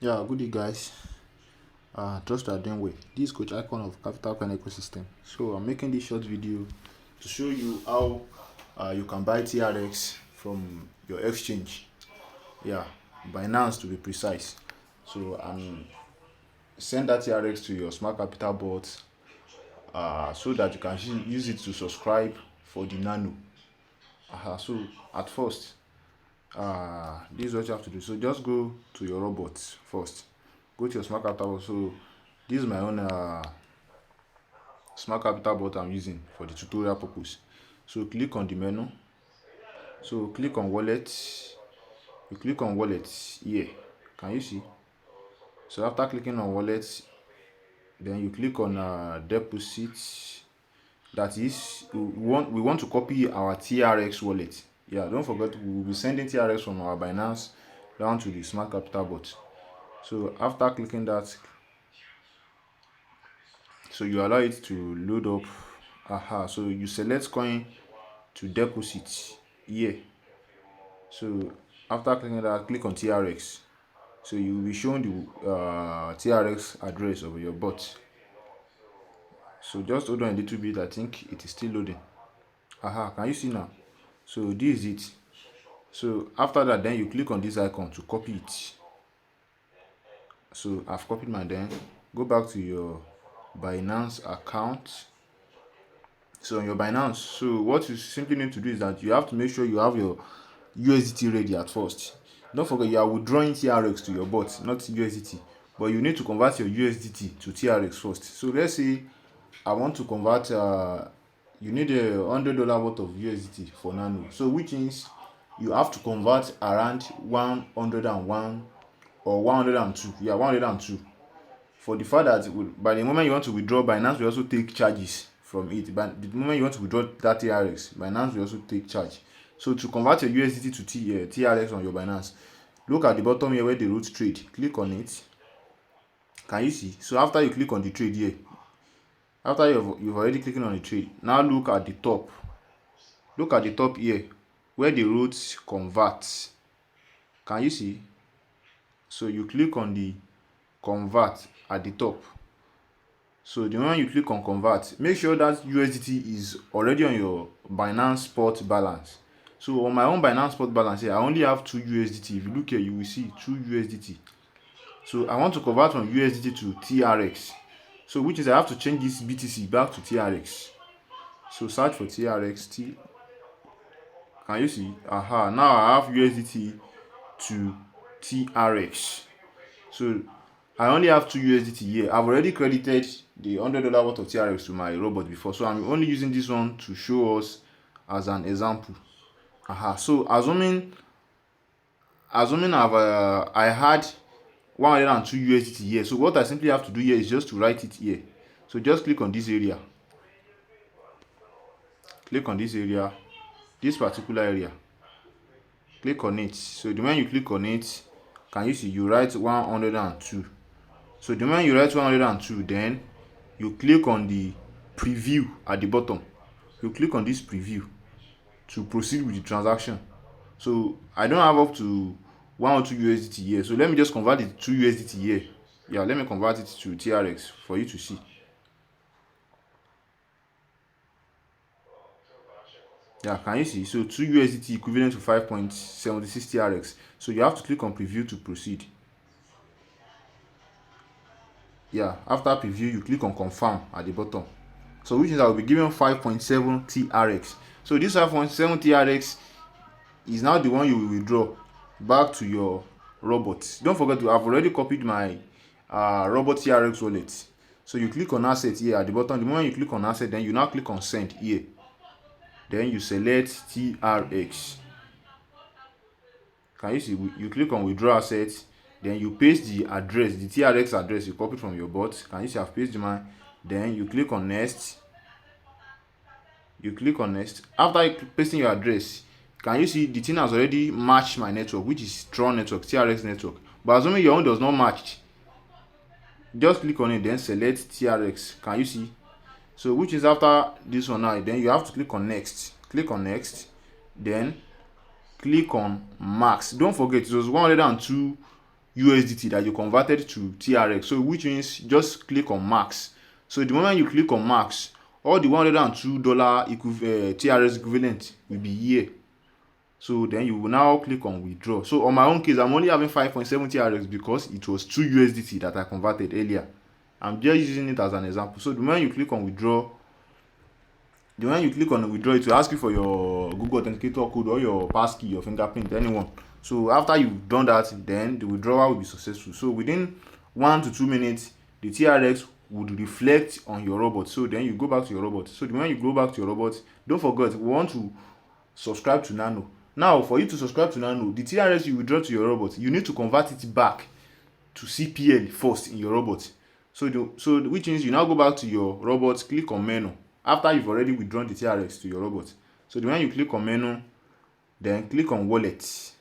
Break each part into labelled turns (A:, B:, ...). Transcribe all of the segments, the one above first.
A: Yeah, good day, guys. Trust you are doing well. This is Coach Icon of Capital Coin Ecosystem. So I'm making this short video to show you how you can buy TRX from your exchange. Yeah, Binance to be precise. So send that TRX to your smart capital bot so that you can use it to subscribe for the Nano. So at first, this is what you have to do. So just go to your robot first. Go to your smart capital bot. So this is my own smart capital bot I'm using for the tutorial purpose. So click on the menu. So click on wallet. You click on wallet here. Can you see? So after clicking on wallet, then you click on deposit. That is, we want to copy our TRX wallet. Yeah, don't forget we will be sending TRX from our Binance down to the smart capital bot. So after clicking that, so you allow it to load up. So you select coin to deposit here. So after clicking that, click on TRX. So you will be shown the TRX address of your bot. So just hold on a little bit. I think it is still loading. Can you see now? So this is it. So after that, then you click on this icon to copy it. So I've copied my, then go back to your Binance account. So on your Binance, so what you simply need to do is that you have to make sure you have your USDT ready at first. Don't forget you are withdrawing TRX to your bot, not USDT, but you need to convert your USDT to TRX first. So let's say I want to convert you need $100 worth of USDT for Nano, so which means you have to convert around 101 or 102. 102. For the fact that by the moment you want to withdraw, Binance will also take charges from it. But the moment you want to withdraw that TRX, Binance will also take charge. So to convert your USDT to TRX on your Binance, look at the bottom here where they wrote trade. Click on it. Can you see? So after you click on the trade here, after you've already clicked on the trade, now look at the top. Look at the top here where they wrote convert. Can you see? So you click on the convert at the top. So the moment you click on convert, make sure that USDT is already on your Binance spot balance. So on my own Binance spot balance here, I only have 2 USDT. If you look here, you will see 2 USDT. So I want to convert from USDT to TRX. So which is I have to change this BTC back to TRX. So search for TRX. Can you see? Now I have USDT to TRX. So I only have 2 USDT here. I've already credited the $100 worth of TRX to my robot before, so I'm only using this one to show us as an example. So assuming I had 102 USDT here, so what I simply have to do here is just to write it here. So just click on this area. Click on this area, this particular area. Click on it. So the moment you click on it, can you see you write 102. So the moment you write 102, then you click on the preview at the bottom. You click on this preview to proceed with the transaction. So I don't have up to 102 USDT here. So let me just convert it to USDT here. Yeah, let me convert it to TRX for you to see. Yeah, can you see? So 2 USDT equivalent to 5.76 TRX. So you have to click on preview to proceed. Yeah, after preview, you click on confirm at the bottom. So which is I will be given 5.7 TRX. So this 5.7 TRX is now the one you will withdraw back to your robot. Don't forget to have already copied my robot TRX wallet. So you click on asset here at the bottom. The moment you click on asset, then you now click on send here. Then you select TRX. Can you see? You click on withdraw assets. Then you paste the address, the TRX address you copied from your bot. Can you see I've pasted mine? Then you click on next. You click on next. After pasting your address, can you see the thing has already matched my network, which is Tron network, TRX network. But assuming your own does not match, just click on it, then select TRX. Can you see? So which is after this one now, then you have to click on next. Click on next. Then click on max. Don't forget it was 102 USDT that you converted to TRX. So which means just click on max. So the moment you click on max, all the $102 TRX equivalent will be here. So then you will now click on withdraw. So on my own case, I'm only having 5.7 TRX because it was 2 USDT that I converted earlier. I'm just using it as an example. So the moment you click on withdraw, it will ask you for your Google Authenticator code or your passkey, your fingerprint, anyone. So after you've done that, then the withdrawal will be successful. So within 1 to 2 minutes, the TRX would reflect on your robot. So then you go back to your robot. So the moment you go back to your robot, don't forget, we want to subscribe to Nano. Now, for you to subscribe to Nano, the TRX you withdraw to your robot, you need to convert it back to CPL first in your robot. So which means you now go back to your robot, click on menu after you've already withdrawn the TRX to your robot. So when you click on menu, then click on wallet.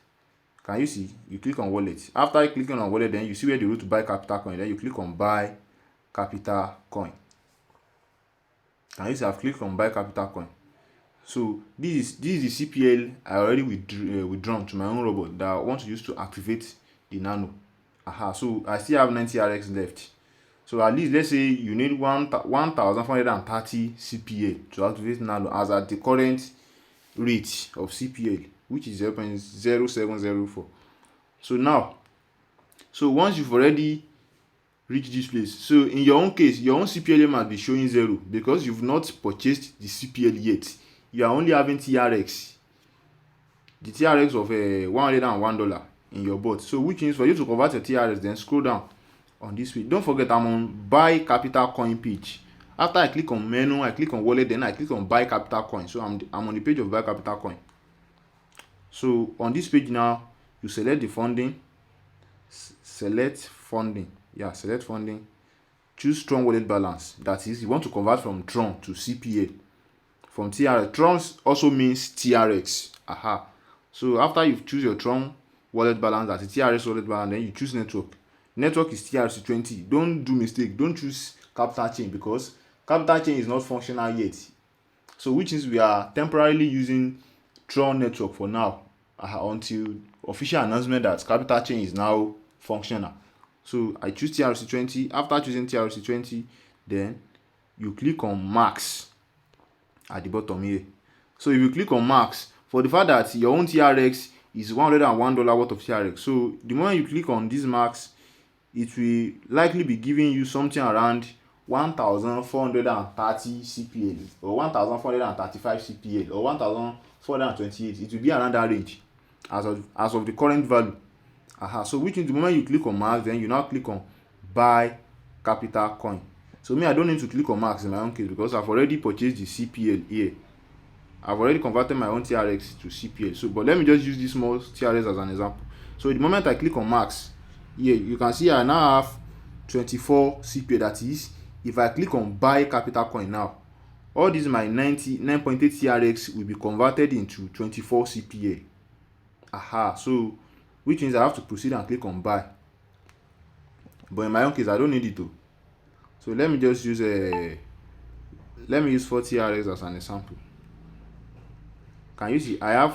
A: Can you see? You click on wallet. After clicking on wallet, then you see where the route to buy capital coin. Then you click on buy capital coin. Can you see? I've clicked on buy capital coin. So this is the CPL I already withdrawn to my own robot that I want to use to activate the Nano. So I still have 90 RX left. So at least let's say you need 1,430 CPL to activate Nano as at the current rate of CPL, which is 0.0704. So once you've already reached this place, so in your own case, your own CPL might be showing 0 because you've not purchased the CPL yet. You are only having TRX, the TRX of $101 in your bot. So which means for you to convert your TRX, then scroll down on this page. Don't forget, I'm on buy capital coin page. After I click on menu, I click on wallet, then I click on buy capital coin. So I'm on the page of buy capital coin. So on this page now, you select the funding, select funding, choose Tron wallet balance. That is, you want to convert from Tron to CPL. From TRX, Tron also means TRX. So after you choose your Tron wallet balance, that's the TRX wallet balance, then you choose network. Network is TRC20. Don't do mistake. Don't choose capital chain because capital chain is not functional yet. So which means we are temporarily using Tron network for now until official announcement that capital chain is now functional. So I choose TRC20. After choosing TRC20, then you click on max at the bottom here. So if you click on max, for the fact that your own TRX is $101 worth of TRX, so the moment you click on this max, it will likely be giving you something around 1,430 CPL or 1,435 CPL or 1,428. It will be around that range as of the current value. So which means the moment you click on max, then you now click on buy capital coin. So me, I don't need to click on max in my own case because I've already purchased the CPL here. I've already converted my own TRX to CPL. So but let me just use this small TRX as an example. So the moment I click on max, here you can see I now have 24 CPL. That is, if I click on buy capital coin now, all these my 99.8 TRX will be converted into 24 CPL. So which means I have to proceed and click on buy. But in my own case, I don't need it to. So let me just use 4 TRX as an example. Can you see I have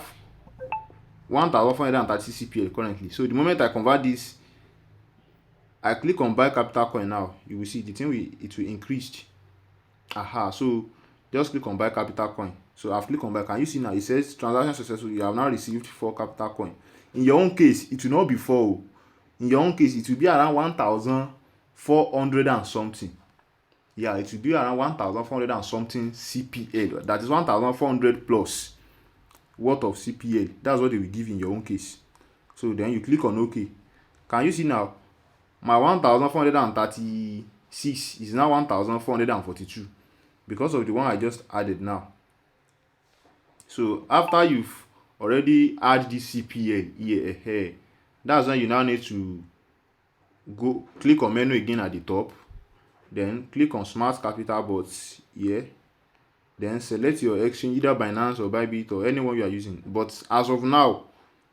A: 1,430 CPL currently. So the moment I convert this, I click on buy capital coin now, you will see the thing will increase. So just click on buy capital coin. So I've clicked on buy. Can you see now it says transaction successful? You have now received 4 capital coin. In your own case, it will not be 4. In your own case, it will be around 1,400 and something. It will be around 1,400 and something CPL. That is 1,400 plus worth of CPL. That's what they will give in your own case. So then you click on OK. Can you see now? My 1,436 is now 1,442 because of the one I just added now. So after you've already add this CPL here, that's when you now need to go click on menu again at the top, then click on smart capital bots here, then select your exchange, either Binance or Bybit or anyone you are using. But as of now,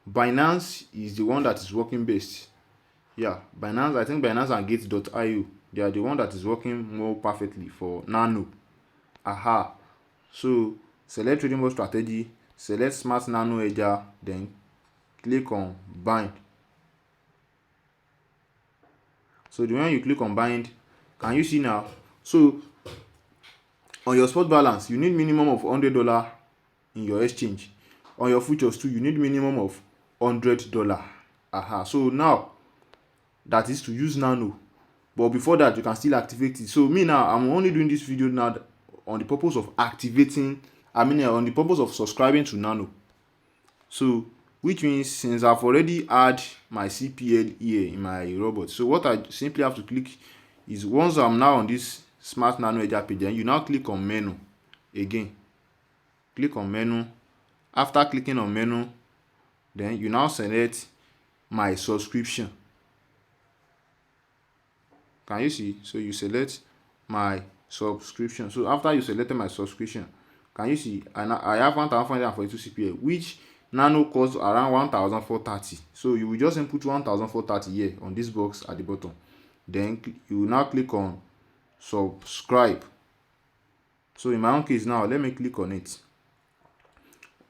A: Binance is the one that is working best. Binance, I think Binance and Gates.io, they are the one that is working more perfectly for Nano. So select trading bot strategy, select smart NanoHedger, then click on bind. So the moment you click on bind, can you see now? So on your spot balance, you need minimum of $100 in your exchange. On your futures too, you need minimum of $100. So now that is to use Nano, but before that you can still activate it. So me now, I'm only doing this video now on the purpose of activating, on the purpose of subscribing to Nano. So which means since I've already had my CPL here in my robot, so what I simply have to click is, once I'm now on this smart NanoHedger page, then you now click on menu again. Click on menu. After clicking on menu, then you now select my subscription. Can you see? So you select my subscription. So after you selected my subscription, can you see? I have 1,442 CPL, which Nano costs around 1,430. So you will just input 1,430 here on this box at the bottom. Then you will now click on subscribe. So in my own case now, let me click on it.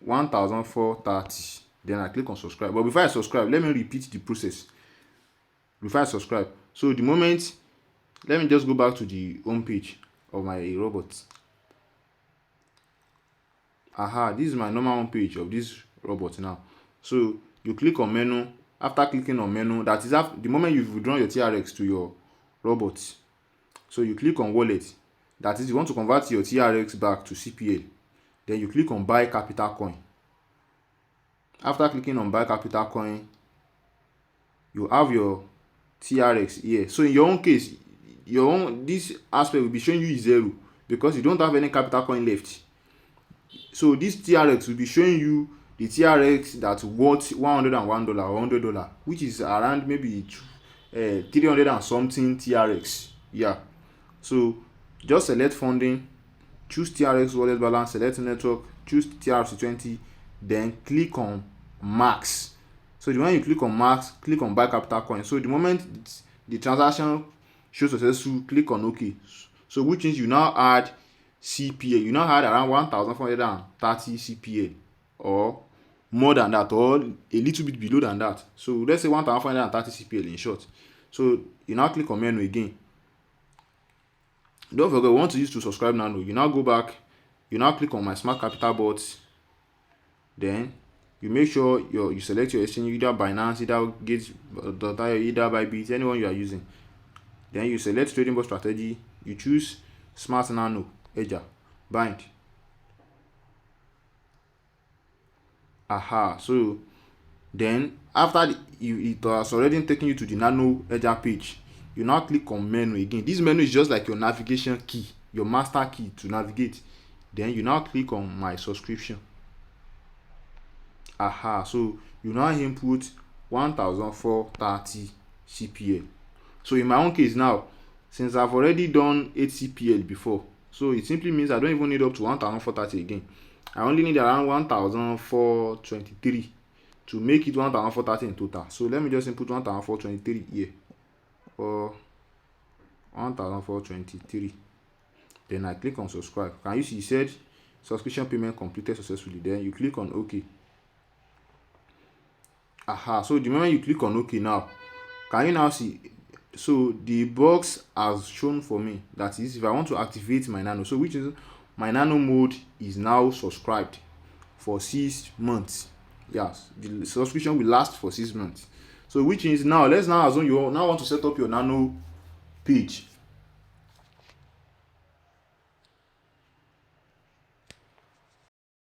A: 1,430. Then I click on subscribe. But before I subscribe, let me repeat the process. Before I subscribe, so the moment, let me just go back to the home page of my robot. This is my normal home page of this robot now. So you click on menu. After clicking on menu, that is after the moment you've withdrawn your TRX to your robot. So you click on wallet. That is, you want to convert your TRX back to CPL. Then you click on buy capital coin. After clicking on buy capital coin, you have your TRX here. So in your own case, this aspect will be showing you 0 because you don't have any capital coin left. So this TRX will be showing you the TRX that's worth $101 or $100, which is around maybe 300 and something TRX. So just select funding, choose TRX wallet balance, select network, choose TRX20, then click on max. So the moment you click on max, click on buy capital coin. So the moment the transaction shows successful, click on OK. So which means you now add CPL. You now had around 1,430 CPL, or more than that, or a little bit below than that. So let's say 1,430 CPL in short. So you now click on menu again. Don't forget, we want to use to subscribe Nano. You now go back, you now click on my smart capital bots. Then you make sure you select your exchange, either Binance, either Gates, either Bybit, anyone you are using. Then you select trading bot strategy. You choose smart NanoHedger bind. So then after it has already taken you to the NanoHedger page, you now click on menu again. This menu is just like your navigation key, your master key to navigate. Then you now click on my subscription. So you now input 1,430 CPL. So in my own case now, since I've already done 8 CPL before, so it simply means I don't even need up to 1,430 again. I only need around 1,423 to make it 1,430 in total. So let me just input 1,423 here, or 1,423. Then I click on subscribe. Can you see it said subscription payment completed successfully? Then you click on OK. So the moment you click on OK now, can you now see? So the box has shown for me, that is, if I want to activate my Nano, so which is my Nano mode is now subscribed for 6 months. Yes, the subscription will last for 6 months. So which is now, let's now assume you now want to set up your Nano page